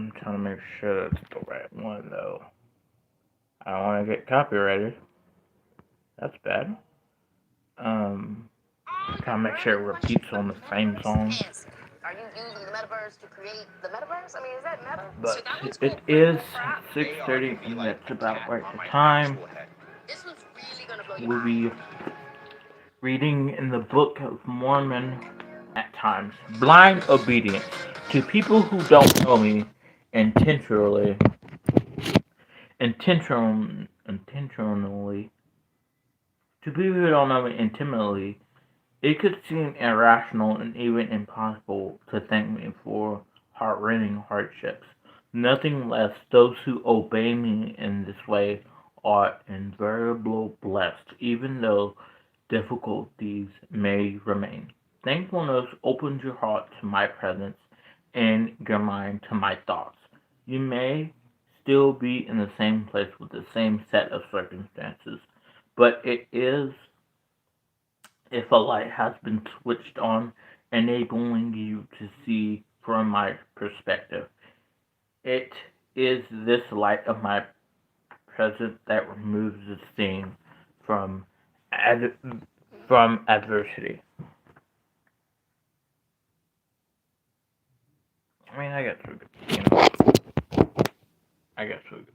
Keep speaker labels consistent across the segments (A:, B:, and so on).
A: I'm trying to make sure that's the right one though. I don't want to get copyrighted. That's bad. Um, trying to make sure it repeats on the same song.
B: Are you using the metaverse to create the metaverse? I mean, is that meta?
A: But it is 6:30, and that's about right the time.
B: This was really gonna blow your
A: We'll
B: mind.
A: be reading in the Book of Mormon at times. Blind obedience. To people who don't know me intentionally, intentionally, to people who don't know me intimately, it could seem irrational and even impossible to thank me for heart-rending hardships. Nothing less, those who obey me in this way are invariably blessed, even though difficulties may remain. Thankfulness opens your heart to my presence and your mind to my thoughts. You may still be in the same place with the same set of circumstances, but it is if a light has been switched on, enabling you to see from my perspective. It is this light of my presence that removes the sting from ad- from adversity. I mean, I guess we could, I guess we could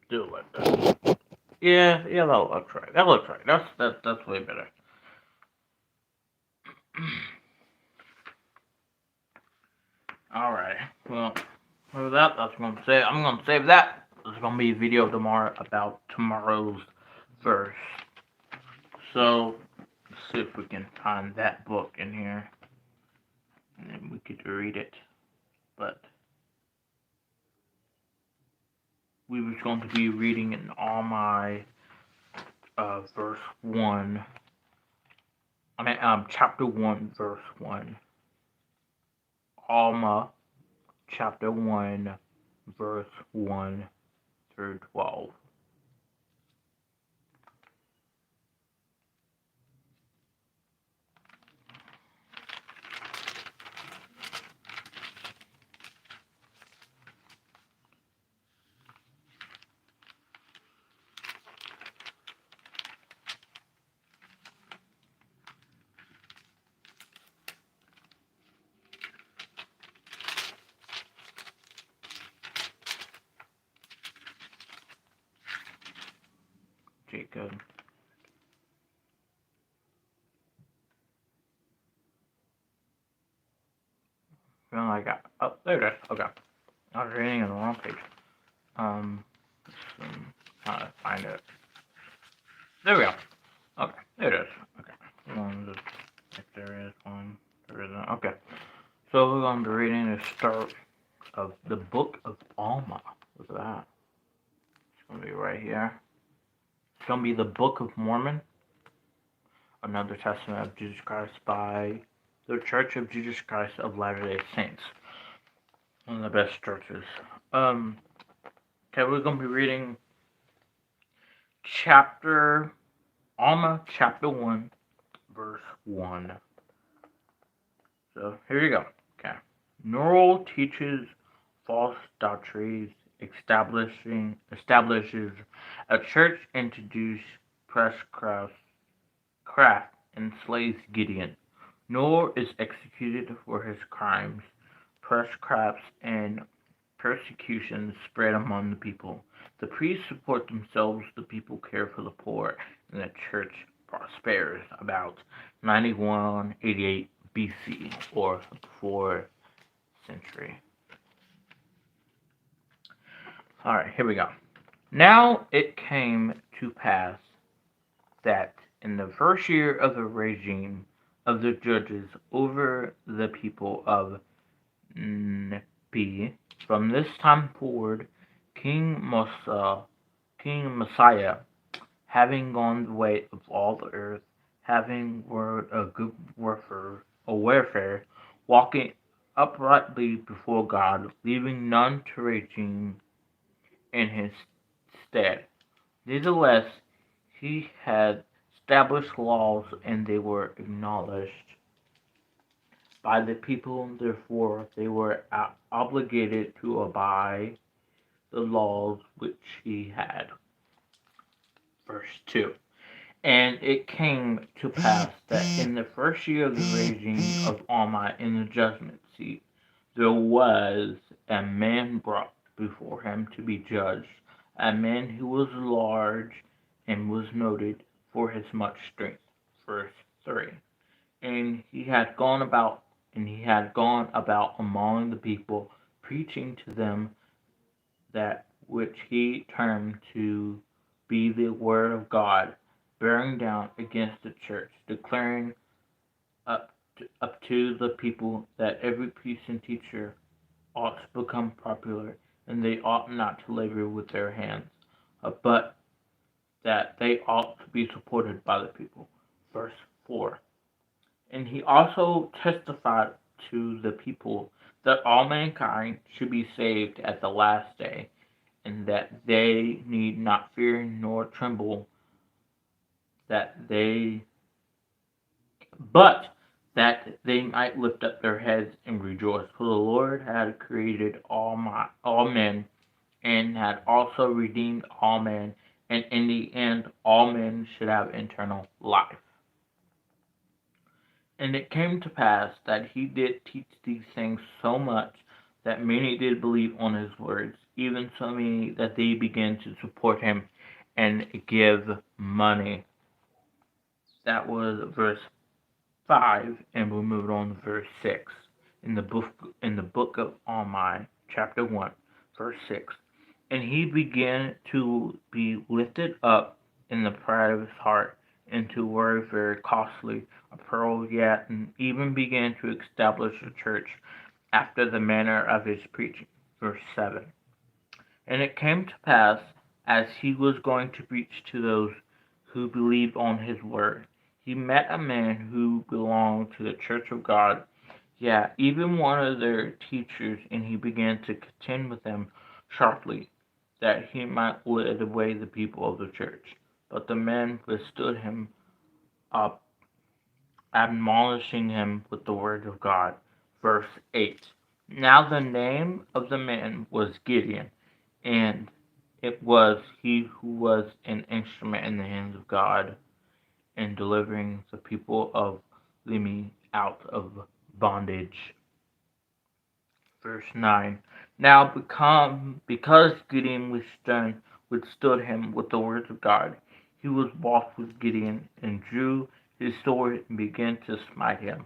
A: do it like that. Yeah, that looks right. That looks right. That's way better. All right. Well, with that, that's what I'm gonna save that. There's gonna be a video tomorrow about tomorrow's verse. So let's see if we can find that book in here, and then we could read it. But we was going to be reading in all my verse one. I mean, chapter 1, verse 1. Alma, chapter 1, verse 1 through 12. Jacob. Feeling like oh, there it is. Okay. I was reading on the wrong page. Um, trying to find it. There we go. Okay, there it is. Okay. If there is one, there isn't. Okay. So we're going to be reading the start of the Book of Alma. Look at that. It's going to be right here. It's going to be the Book of Mormon, another testament of Jesus Christ by the Church of Jesus Christ of Latter-day Saints. One of the best churches. Okay, we're going to be reading Alma chapter 1, verse 1. So here you go. Okay. Norrell teaches false doctrines, establishes a church, introduces craft, and slays Gideon. Nor is executed for his crimes. Presscrafts and persecutions spread among the people. The priests support themselves, the people care for the poor, and the church prospers about 9188 BC or before century. Alright, here we go. Now it came to pass that in the first year of the regime of the judges over the people of Nepi, from this time forward, King Messiah, having gone the way of all the earth, having word a good warfare, walking uprightly before God, leaving none to regime in his stead. Nevertheless, he had established laws, and they were acknowledged by the people, therefore they were obligated to abide the laws which he had. Verse 2. And it came to pass that in the first year of the reign of Alma in the judgment seat, there was a man brought before him to be judged, a man who was large and was noted for his much strength. Verse 3. And he had gone about among the people, preaching to them that which he termed to be the word of God, bearing down against the church, declaring up to the people that every priest and teacher ought to become popular, and they ought not to labor with their hands, but that they ought to be supported by the people. Verse 4. And he also testified to the people that all mankind should be saved at the last day, and that they need not fear nor tremble, that they but that they might lift up their heads and rejoice. For the Lord had created all men, and had also redeemed all men, and in the end all men should have eternal life. And it came to pass that he did teach these things so much that many did believe on his words, even so many that they began to support him and give money. That was verse 5, and we'll move on to verse 6 in the book of Alma, chapter 1, verse 6. And he began to be lifted up in the pride of his heart, and to wear very costly apparel, yet and even began to establish a church after the manner of his preaching. Verse 7. And it came to pass, as he was going to preach to those who believed on his word, he met a man who belonged to the church of God, yeah, even one of their teachers, and he began to contend with them sharply, that he might lead away the people of the church. But the men withstood him up, admonishing him with the word of God. Verse 8. Now the name of the man was Gideon, and it was he who was an instrument in the hands of God in delivering the people of Limhi out of bondage. Verse 9. Now because Gideon withstood him with the words of God, he was wroth with Gideon, and drew his sword and began to smite him.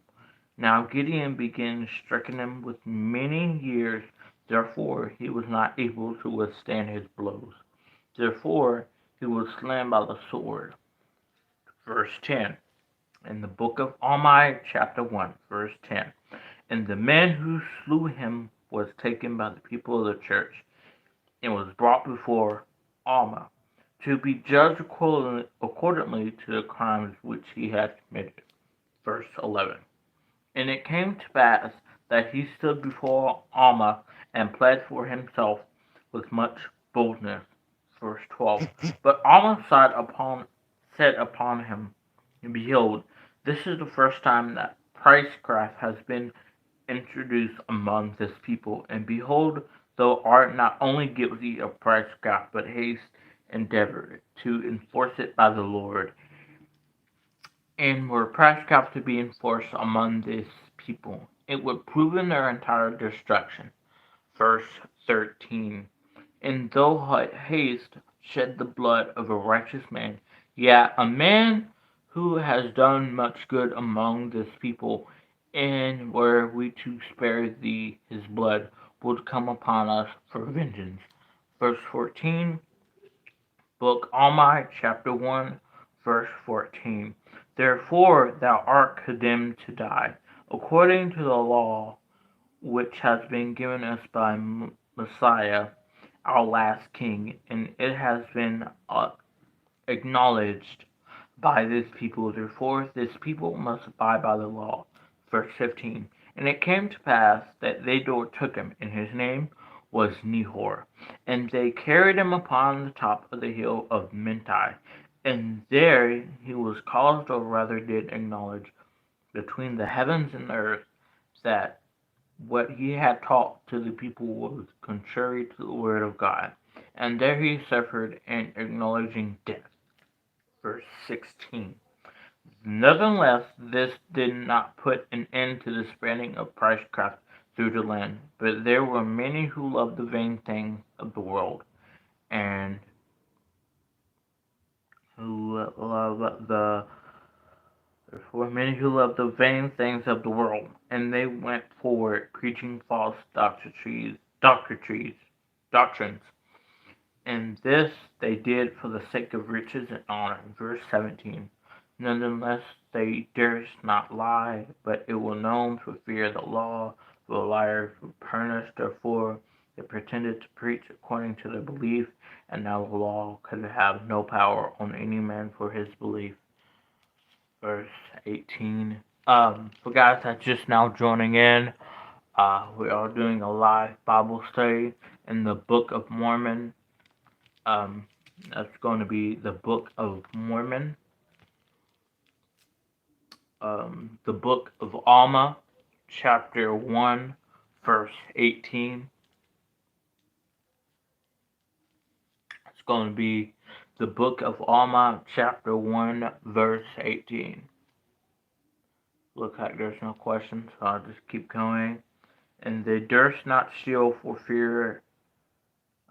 A: Now Gideon began striking him with many years, therefore he was not able to withstand his blows. Therefore he was slain by the sword. Verse 10. In the book of Alma, chapter 1, verse 10. And the man who slew him was taken by the people of the church, and was brought before Alma, to be judged accordingly to the crimes which he had committed. Verse 11. And it came to pass that he stood before Alma, and pled for himself with much boldness. Verse 12. But Alma said upon him, and behold, this is the first time that pricecraft has been introduced among this people. And behold, thou art not only guilty of pricecraft, but hast endeavored to enforce it by the Lord. And were pricecraft to be enforced among this people, it would prove in their entire destruction. Verse 13. And thou hast shed the blood of a righteous man, yet a man who has done much good among this people, and were we to spare thee his blood, would come upon us for vengeance. Verse 14, book Alma, chapter 1, verse 14. Therefore thou art condemned to die, according to the law which has been given us by Messiah, our last king, and it has been acknowledged by this people. Therefore, this people must abide by the law. Verse 15. And it came to pass that they took him, and his name was Nehor. And they carried him upon the top of the hill of Mentai. And there he was caused, or rather did acknowledge, between the heavens and the earth, that what he had taught to the people was contrary to the word of God, and there he suffered in acknowledging death. Verse 16. Nonetheless, this did not put an end to the spreading of priestcraft through the land, but there were many who loved the vain things of the world, and who loved the there were many who loved the vain things of the world, and they went forward preaching false doctrines, and this they did for the sake of riches and honor. Verse 17. Nonetheless, they durst not lie, but it was known for fear of the law, for the liars were punished. Therefore, they pretended to preach according to their belief, and now the law could have no power on any man for his belief. Verse 18. For guys that's just now joining in, we are doing a live Bible study in the Book of Mormon. That's going to be the Book of Mormon, the Book of Alma, chapter 1, verse 18. It's going to be the Book of Alma, chapter 1, verse 18. Look like there's no questions, so I'll just keep going. And they durst not steal for fear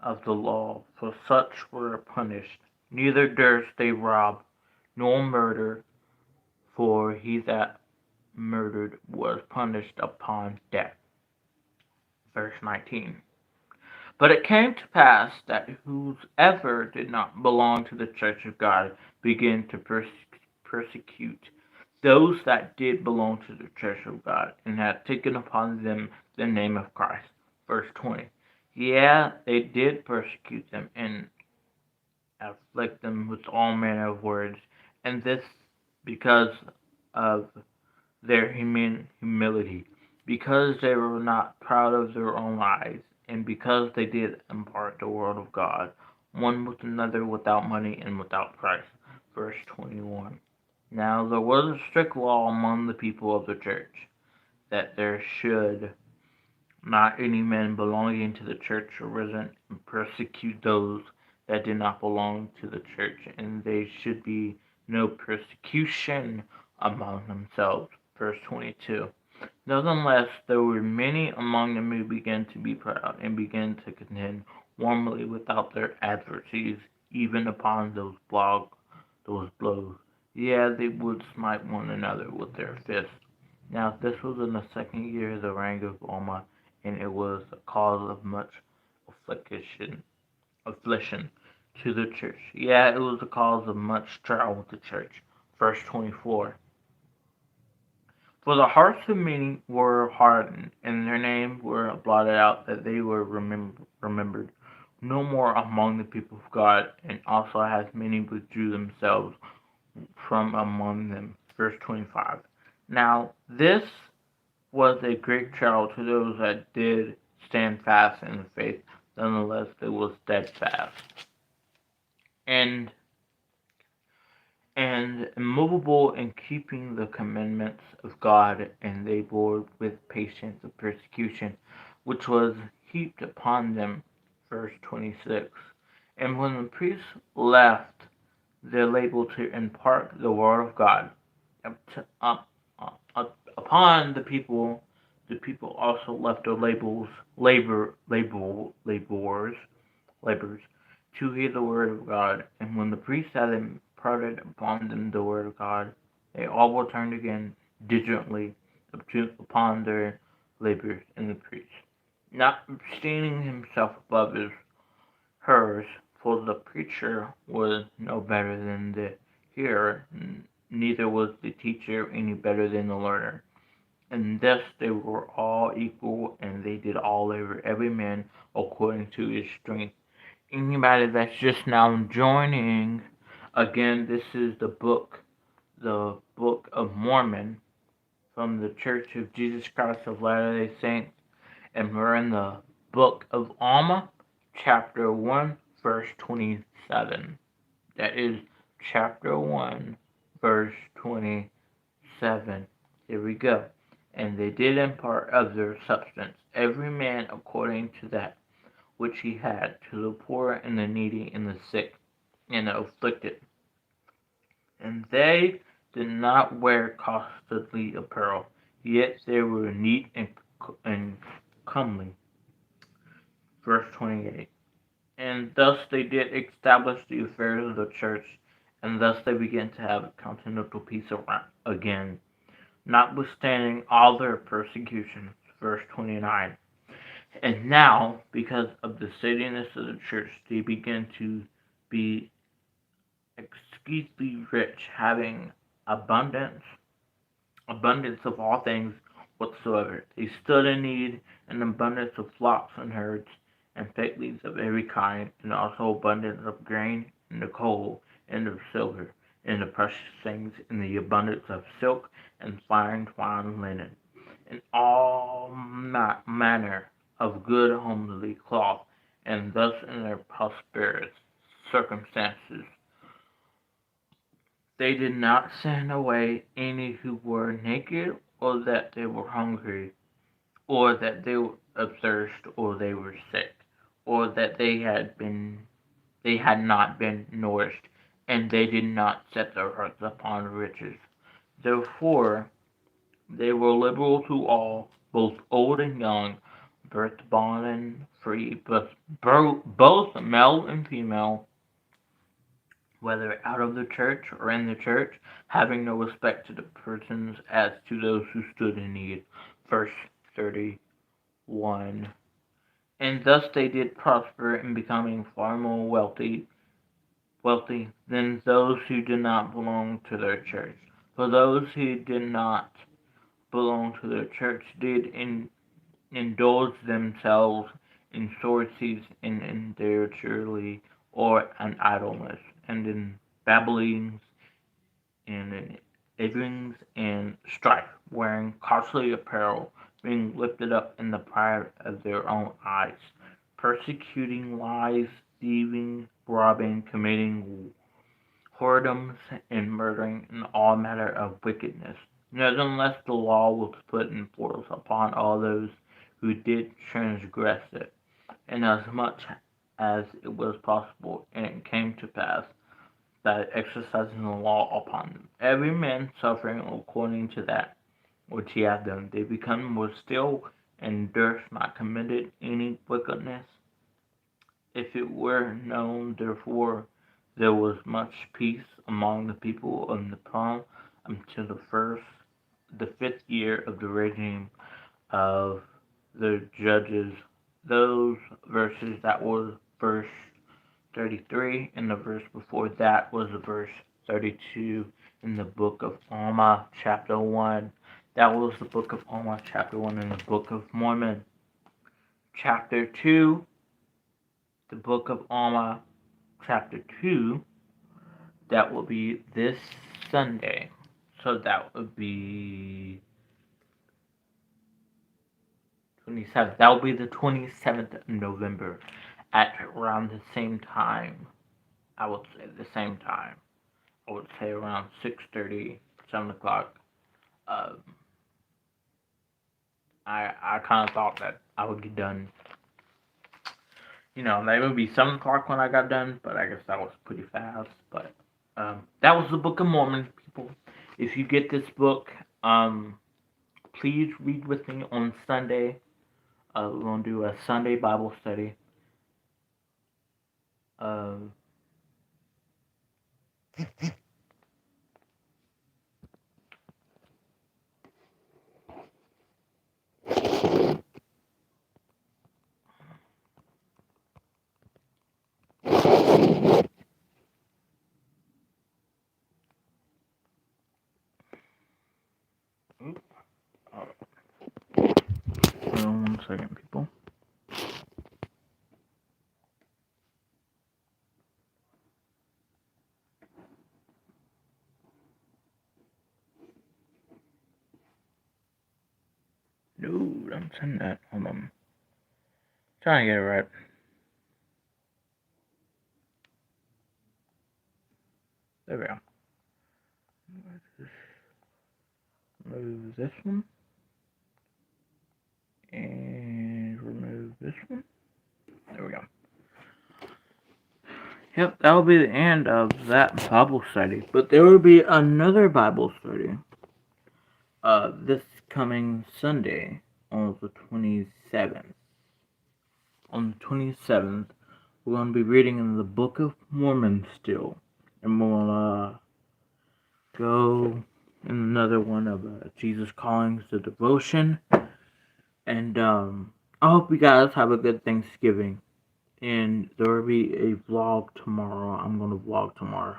A: of the law, for such were punished. Neither durst they rob, nor murder, for he that murdered was punished upon death. Verse 19. But it came to pass that whosoever did not belong to the church of God began to persecute those that did belong to the church of God, and had taken upon them the name of Christ. Verse 20. Yeah, they did persecute them and afflict them with all manner of words, and this because of their humility, because they were not proud of their own lives, and because they did impart the word of God, one with another without money and without price. Verse 21. Now there was a strict law among the people of the church, that there should not any man belonging to the church arisen and persecute those that did not belong to the church, and there should be no persecution among themselves. Verse 22. Nonetheless, there were many among them who began to be proud, and began to contend warmly without their adversaries, even upon those blows. Yeah, they would smite one another with their fists. Now this was in the second year of the reign of Alma, and it was a cause of much affliction to the church. Yeah, it was a cause of much trial with the church. Verse 24. For the hearts of many were hardened, and their names were blotted out, that they were remembered no more among the people of God, and also as many withdrew themselves from among them. Verse 25. Now this was a great trial to those that did stand fast in the faith. Nonetheless, they were steadfast and immovable in keeping the commandments of God, and they bore with patience the persecution which was heaped upon them. Verse 26. And when the priests left their label to impart the word of God upon the people also left their laborers, to hear the word of God. And when the priests had imparted upon them the word of God, they all returned again diligently upon their labors in the priest, not abstaining himself above hers, for the preacher was no better than the hearer, neither was the teacher any better than the learner. And thus they were all equal, and they did all labor, every man according to his strength. Anybody that's just now joining, again, this is the Book of Mormon, from the Church of Jesus Christ of Latter-day Saints, and we're in the Book of Alma, chapter 1, verse 27. That is chapter 1, verse 27. Here we go. And they did impart of their substance, every man according to that which he had, to the poor and the needy and the sick and the afflicted. And they did not wear costly apparel, yet they were neat and comely. Verse 28. And thus they did establish the affairs of the church, and thus they began to have continental peace again, notwithstanding all their persecutions. Verse 29. And now, because of the steadiness of the church, they begin to be exceedingly rich, having abundance, abundance of all things whatsoever. They stood in need, an abundance of flocks and herds, and fig leaves of every kind, and also abundance of grain, and of coal, and of silver, and of precious things, and the abundance of silk, and fine twined linen, and all manner of good homely cloth. And thus in their prosperous circumstances they did not send away any who were naked, or that they were hungry, or that they were athirst, or they were sick, or that they had not been nourished, and they did not set their hearts upon riches. Therefore they were liberal to all, both old and young, both bond and free, both male and female, whether out of the church or in the church, having no respect to the persons as to those who stood in need. Verse 31. And thus they did prosper in becoming far more wealthy than those who did not belong to their church. For those who did not belong to their church did indulge themselves in sorceries and in debauchery or in idleness, and in babblings and in envyings and strife, wearing costly apparel, being lifted up in the pride of their own eyes, persecuting lies, thieving, robbing, committing whoredoms, and murdering, and all manner of wickedness. Nevertheless, the law was put in force upon all those who did transgress it, inasmuch as it was possible, and it came to pass that exercising the law upon them, every man suffering according to that which he had done, they become more still, and durst not commit any wickedness. If it were known, therefore, there was much peace among the people of Nepal until the 5th year of the regime of the judges. Those verses that was verse 33, and the verse before that was the verse 32 in the book of Alma, chapter 1. That was the book of Alma, chapter 1 in the book of Mormon. Chapter 2, the book of Alma, chapter 2, that will be this Sunday. So that would be 27th. That will be the 27th of November at around the same time. I would say the same time. I would say around 6:30, 7 o'clock. Um, I kind of thought that I would get done. That would be 7 o'clock when I got done, but I guess that was pretty fast. But that was the Book of Mormon, people. If you get this book, please read with me on Sunday. We're going to do a Sunday Bible study. Um, Hold on 1 second, people. No, don't send that. Hold on. Trying to get it right. There we go. Move this one. And remove this one. There we go. Yep, that will be the end of that Bible study. But there will be another Bible study this coming Sunday on the 27th. On the 27th, we're going to be reading in the Book of Mormon still. And we'll go in another one of Jesus Callings, the devotion. And I hope you guys have a good Thanksgiving. And there will be a vlog tomorrow. I'm going to vlog tomorrow.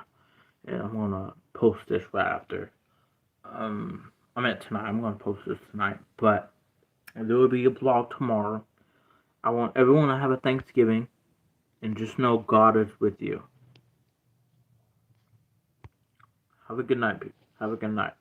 A: And I'm going to post this right after. I meant tonight. I'm going to post this tonight. But there will be a vlog tomorrow. I want everyone to have a Thanksgiving. And just know God is with you. Have a good night, people. Have a good night.